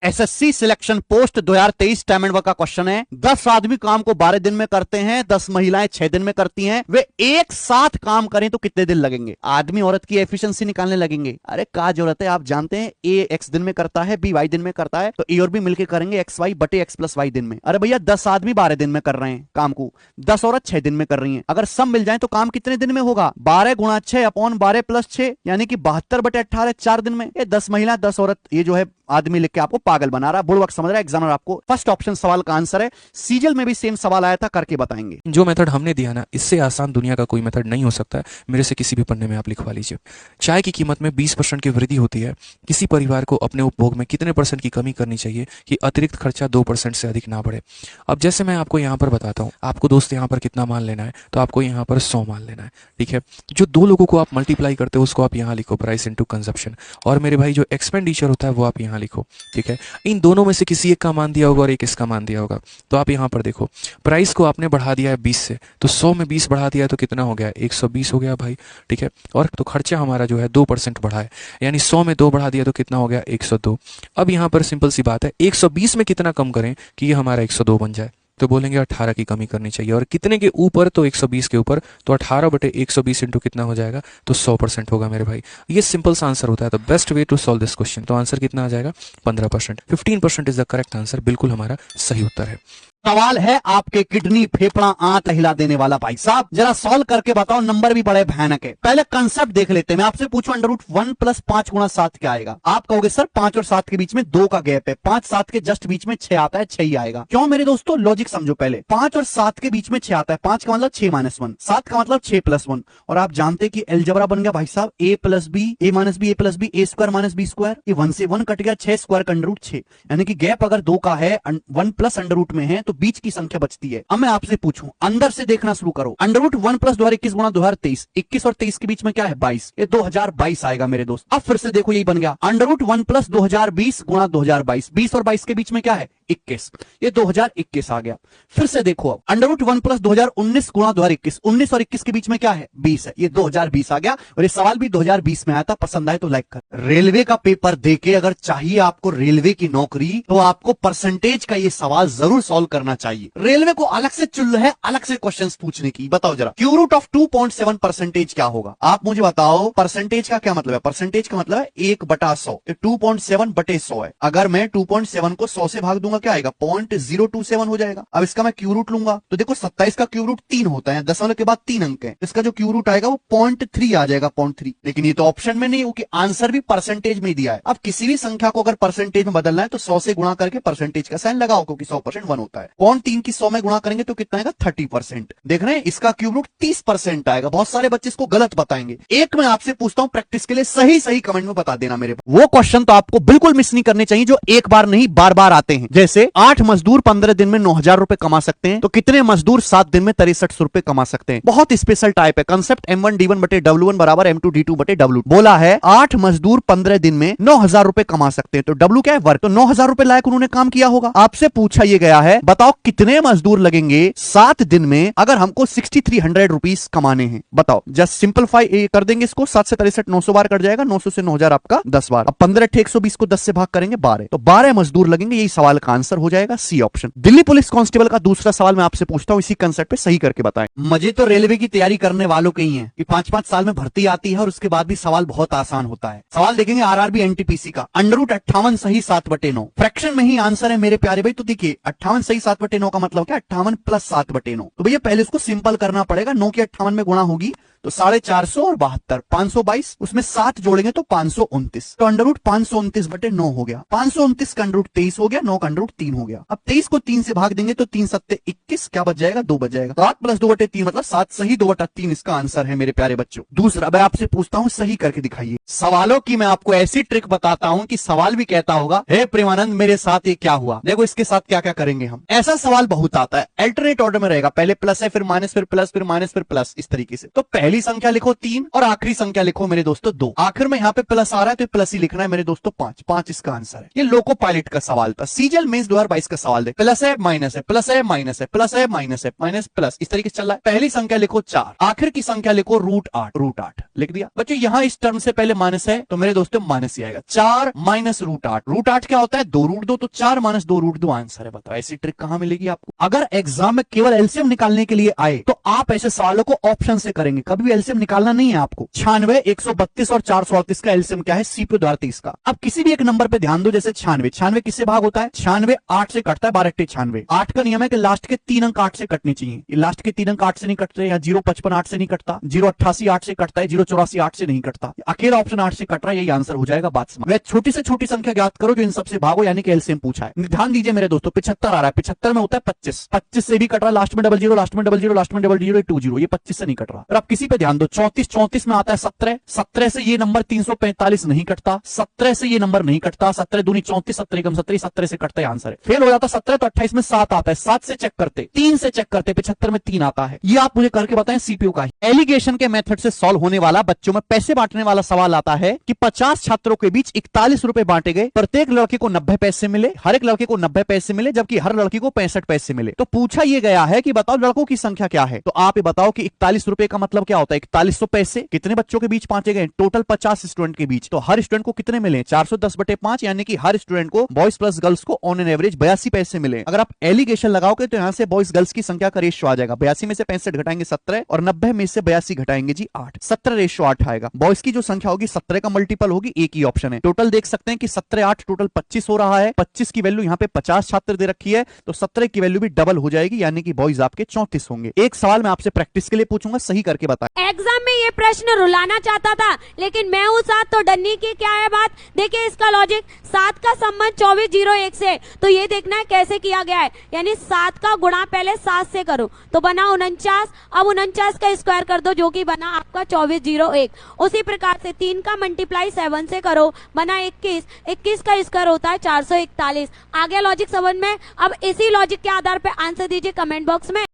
SSC selection post 2023 time and work का question है। 10 आदमी काम को 12 दिन में करते हैं, 10 महिलाएं 6 दिन में करती हैं। वे एक साथ काम करें तो कितने दिन लगेंगे? आदमी औरत की एफिशिएंसी निकालने लगेंगे। अरे क्या जरूरत है, आप जानते हैं ए एक्स दिन में करता है, बी वाई दिन में करता है, तो ए और बी मिलकर करेंगे एक्स वाई बटे एक्स प्लस वाई दिन में। अरे भैया 10 आदमी 12 दिन में कर रहे हैं काम को, 10 औरत 6 दिन में कर रही है। अगर सब मिल जाए तो काम कितने दिन में होगा? 12 गुणा 6 अपॉन 12 प्लस 6 यानी कि 72 बटे 18 4 दिन में। ये 10 महिला 10 औरत ये जो है आदमी लिख के आपको पागल बना रहा है, बुड़बक समझ रहा है एग्जामिनर आपको। फर्स्ट ऑप्शन सवाल का आंसर है। सीजल में भी सेम सवाल आया था, करके बताएंगे। जो मेथड हमने दिया ना, इससे आसान दुनिया का कोई मेथड नहीं हो सकता है। मेरे से किसी भी पन्ने में आप लिखवा लीजिए। चाय की कीमत में 20% की वृद्धि होती है। किसी परिवार को अपने उपभोग में कितने % की कमी करनी चाहिए कि अतिरिक्त खर्चा 2% से अधिक ना बढ़े? अब जैसे मैं आपको यहाँ पर बताता हूँ, आपको दोस्त यहाँ पर कितना मान लेना है, तो आपको यहाँ पर 100 मान लेना है, ठीक है। जो दो लोगों को आप मल्टीप्लाई करते हो उसको आप यहाँ लिखो, प्राइस इंटू कंजप्शन। और मेरे भाई जो एक्सपेंडिचर होता है वो आप यहाँ लिखो, ठीक है। इन दोनों में से किसी एक का मान दिया होगा और एक इसका मान दिया होगा। तो आप यहाँ पर देखो, प्राइस को आपने बढ़ा दिया है 20 से, तो 100 में 20 बढ़ा दिया तो कितना हो गया? 120 हो गया भाई, ठीक है। और तो खर्चा हमारा जो है 2% बढ़ा है, यानी 100 में 2 बढ़ा दिया तो कितना हो गया? 102। अब यहाँ पर सिंपल सी बात है, 120 में कितना कम करें कि ये हमारा 102 बन जाए? तो बोलेंगे 18 की कमी करनी चाहिए। और कितने के ऊपर? तो 120 के ऊपर। तो 18 बटे 120 इंटू कितना हो जाएगा? तो 100% होगा मेरे भाई। ये सिंपल सा आंसर होता है। तो best way to solve this question. तो आंसर कितना आ जाएगा? 15%। 15% इज द करेक्ट आंसर। बिल्कुल हमारा सही उत्तर है। सवाल है आपके किडनी फेफड़ा आंत हिला देने वाला। भाई साहब जरा सॉल्व करके बताओ, नंबर भी बड़े भयानक है। पहले कंसेप्ट देख लेते हैं। मैं आपसे पूछूं √1 + 5 × 7 क्या आएगा? आप कहोगे सर 5 और 7 के बीच में 2 का गैप है, 5 7 के जस्ट बीच में 6 आता है, 6 ही आएगा। क्यों मेरे दोस्तों? लॉजिक समझो पहले। 5 और 7 के बीच में 6 आता है, 5 का मतलब 6 - 1, 7 का मतलब 6 + 1। और आप जानते कि अलजेब्रा बन गया भाई साहब, a + b, a - b, a + b, a² - b²। ये 1 से 1 कट गया, 6 स्क्वायर का √6, यानी कि गैप अगर 2 का है, 1 प्लस √ में है, तो बीच की संख्या बचती है। अब मैं आपसे पूछूं, अंदर से देखना शुरू करो। √1 + 2021 × 2023, 21 और 23 के बीच में क्या है? 22। ये 2022 आएगा मेरे दोस्त। अब फिर से देखो, यही बन गया √1 + 2020 × 2022, 20 और 22 के बीच में क्या है? 21। ये 2021 आ गया। फिर से देखो, अब √1 + 2019 × 2021, 19 और 21 के बीच में क्या है? 20 है। ये 2020 आ गया। और ये सवाल भी 2020 में आया था। पसंद आए तो लाइक कर। रेलवे का पेपर देके अगर चाहिए आपको रेलवे की नौकरी, तो आपको परसेंटेज का ये सवाल जरूर सॉल्व करना चाहिए। रेलवे को अलग से चुल है, अलग से क्वेश्चंस पूछने की। बताओ जरा, √2.7% क्या होगा? आप मुझे बताओ, परसेंटेज का क्या मतलब है? परसेंटेज का मतलब है 1/100। 2.7 बटे 100 है। अगर मैं 2.7 को 100 से भाग दूंगा क्या आएगा? 0.027 हो जाएगा। अब इसका मैं क्यू रूट लूंगा तो देखो 27 का क्यू रूट 3 होता है, दशमलव के बाद 3 अंक है। इसका जो क्यू रूट आएगा वो 0.3 आ जाएगा, 0.3। लेकिन ये तो ऑप्शन में नहीं, क्योंकि आंसर भी परसेंटेज में दिया है। अब किसी भी संख्या को अगर परसेंटेज में बदलना है तो 100 से गुणा करके परसेंटेज का साइन लगाओ, क्योंकि 100% 1 होता है। 0.3 की 100 में गुणा करेंगे तो कितना आएगा? 30%। देख रहे हैं, इसका क्यूब रूट 30% आएगा। बहुत सारे बच्चे इसको गलत बताएंगे। एक मैं आपसे पूछता हूं प्रैक्टिस के लिए, सही कमेंट में बता देना मेरे। वो क्वेश्चन तो आपको बिल्कुल मिस नहीं करने चाहिए जो एक बार नहीं बार बार आते हैं। जैसे 8 मजदूर 15 दिन में 9,000 रुपए कमा सकते हैं, तो कितने मजदूर 7 दिन में 6300 रुपए कमा सकते हैं? बहुत स्पेशल टाइप है कंसेप्ट। M1D1 बटे W1 बराबर M2D2 बटे W। बोला है 8 मजदूर 15 दिन में 9,000 रुपए कमा सकते हैं, तो W क्या है? वर्क। तो 9,000 रुपए लायक उन्होंने काम किया होगा। आपसे पूछा यह गया है, बताओ कितने मजदूर लगेंगे 7 दिन में अगर हमको 6300 रुपीस कमाने हैं? बताओ। जस्ट सिंपलीफाई कर देंगे इसको, 7 से 63 900 बार कट जाएगा, 900 से 9,000 आपका 10 बार। अब 15 × 120 को 10 से भाग करेंगे 12, तो 12 मजदूर लगेंगे। यही सवाल का आंसर हो जाएगा C option. Delhi police constable का दूसरा सवाल मैं आपसे पूछता हूं, इसी कंसेप्ट पे सही करके बताएं। मजे तो रेलवे की तैयारी करने वालों के ही हैं कि 5-5 साल में भर्ती आती है और उसके बाद भी सवाल बहुत आसान होता है। सवाल देखेंगे RRB NTPC का, √58 सही 7/9 फ्रैक्शन में ही आंसर है मेरे प्यारे भाई। तो देखिए 58 सही 7/9 का मतलब क्या? 58 + 7/9। तो भैया पहले इसको सिंपल करना पड़ेगा। 9 की 58 में गुणा होगी तो 450 और 72, 522, उसमें 7 जोड़ेंगे तो 529। तो √529/9 हो गया। 529 का √23 हो गया, 9 का √3 हो गया। अब 23 को 3 से भाग देंगे तो 3 7 21, क्या बच जाएगा? 2 बच जाएगा। 7 + 2/3 मतलब 7 सही, 2/3 इसका आंसर है मेरे प्यारे बच्चों। दूसरा मैं आपसे पूछता हूं, सही करके दिखाइए। सवालों की मैं आपको ऐसी ट्रिक बताता हूं कि सवाल भी कहता होगा, हे प्रेमानंद मेरे साथ ये क्या हुआ? देखो इसके साथ क्या क्या करेंगे हम। ऐसा सवाल बहुत आता है, अल्टरनेट ऑर्डर में रहेगा, पहले प्लस है, फिर माइनस, फिर प्लस, फिर माइनस, फिर प्लस, इस तरीके से। तो पहली पहली संख्या लिखो 3 और आखिरी संख्या लिखो मेरे दोस्तों 2। आखिर में यहाँ पे प्लस आ रहा है तो प्लस ही लिखना है मेरे दोस्तों 5। 5 इसका आंसर है। ये लोको पायलट का सवाल था, सीजीएल मेंस 2022 का सवाल दे। प्लस है माइनस है, प्लस है माइनस है, प्लस है माइनस है, माइनस प्लस, इस तरीके से चल रहा है। पहली संख्या लिखो 4, आखिर की संख्या लिखो √8। √8 लिख दिया बच्चों। यहाँ इस टर्म से पहले माइनस है तो मेरे दोस्तों माइनस ही आएगा। 4 माइनस √8। √8 क्या होता है? 2 √2, तो 4 माइनस 2 √2 आंसर है। बताओ ऐसी ट्रिक कहां मिलेगी आपको? अगर एग्जाम में केवल एलसीएम निकालने के लिए आए तो आप ऐसे सवालों को ऑप्शन से करेंगे, कभी भी एलसीएम निकालना नहीं है आपको। 96, 132 और 438 का एलसीएम क्या है? सीपीयू द्वारा 30 का। अब किसी भी एक नंबर पे ध्यान दो, जैसे 96। 96 किससे भाग होता है? 96 8 से कटता है, 12 96। 8 का नियम है कि लास्ट के 3 अंक 8 से कटने चाहिए। लास्ट के 3 अंक 8 से नहीं कटते, या 055 8 से नहीं कटता, 088 8 से कटता है, 084 8 से नहीं कटता। अकेला ऑप्शन 8 से कट रहा है, यही आंसर हो जाएगा। बात समझ। वह छोटी से छोटी संख्या ज्ञात करो जो इन सबसे भागो, यानी कि एलसीएम पूछा है। ध्यान दीजिए मेरे दोस्तों, 75 आ रहा है। 75 में होता है 25। 25 से भी कट रहा है, लास्ट में 00, लास्ट में 00, लास्ट में 00, 20। ये 25 से नहीं कट रहा। और आप किसी पे ध्यान दो, 34। 34 में आता है 17। 17 से ये नंबर 345 नहीं कटता। 17 से ये नंबर नहीं कटता। 17 दूनी 34, 17 कम 17, 17 से कटता है, आंसर है। फेल हो जाता 17 तो 28 में 7 आता है। 7 से चेक करते, 3 से चेक करते, 75 में 3 आता है। ये आप मुझे करके बताएं सीपीयू का। एलिगेशन के मेथड से सॉल्व होने वाला बच्चों में पैसे बांटने वाला सवाल आता है कि 50 छात्रों के बीच 41 रुपए बांटे गए, प्रत्येक लड़के को 90 पैसे मिले, हर एक लड़के को 90 पैसे मिले, जबकि हर लड़की को 65 पैसे मिले। तो पूछा यह गया है कि बताओ लड़कों की संख्या क्या है। तो आप ये बताओ कि 41 रुपए का मतलब क्या होता है? 4100 पैसे कितने बच्चों के बीच बांटे गए? टोटल 50 स्टूडेंट के बीच। तो हर स्टूडेंट को कितने मिले? 410/5, यानी कि हर स्टूडेंट को बॉयज प्लस गर्ल्स को ऑन एन एवरेज 82 पैसे मिले। अगर आप एलिगेशन लगाओगे तो यहां से बॉयज गर्ल्स की संख्या का रेशियो आ जाएगा। 82 में से 65 घटाएंगे 17, और 90 में से 82 घटाएंगे जी 8। 17:8 आएगा। बॉयज की जो संख्या होगी 17 का मल्टीपल होगी, एक ही ऑप्शन है। टोटल देख सकते हैं कि 17 8 टोटल 25 हो रहा है। 25 की वैल्यू यहाँ पे 50 छात्र दे रखी है, तो 17 की वैल्यू भी डबल हो जाएगी, यानी कि बॉयज आपके 34 होंगे। एक सवाल मैं आपसे प्रैक्टिस के लिए पूछूंगा, सही करके बताएं। एग्जाम में ये प्रश्न रुलाना चाहता था, लेकिन मैं हूँ 7 तो डरने की क्या है बात। देखिए इसका लॉजिक, 7 का संबंध 2401 से, तो ये देखना है कैसे किया गया है। यानी 7 का गुणा पहले 7 से करो तो बना 49। अब 49 का स्क्वायर कर दो जो कि बना आपका 2401। उसी प्रकार से 3 का मल्टीप्लाई 7 से करो, बना 21। 21 का स्क्वायर होता है 441। आगे लॉजिक समझ में। अब इसी लॉजिक के आधार पर आंसर दीजिए कमेंट बॉक्स में।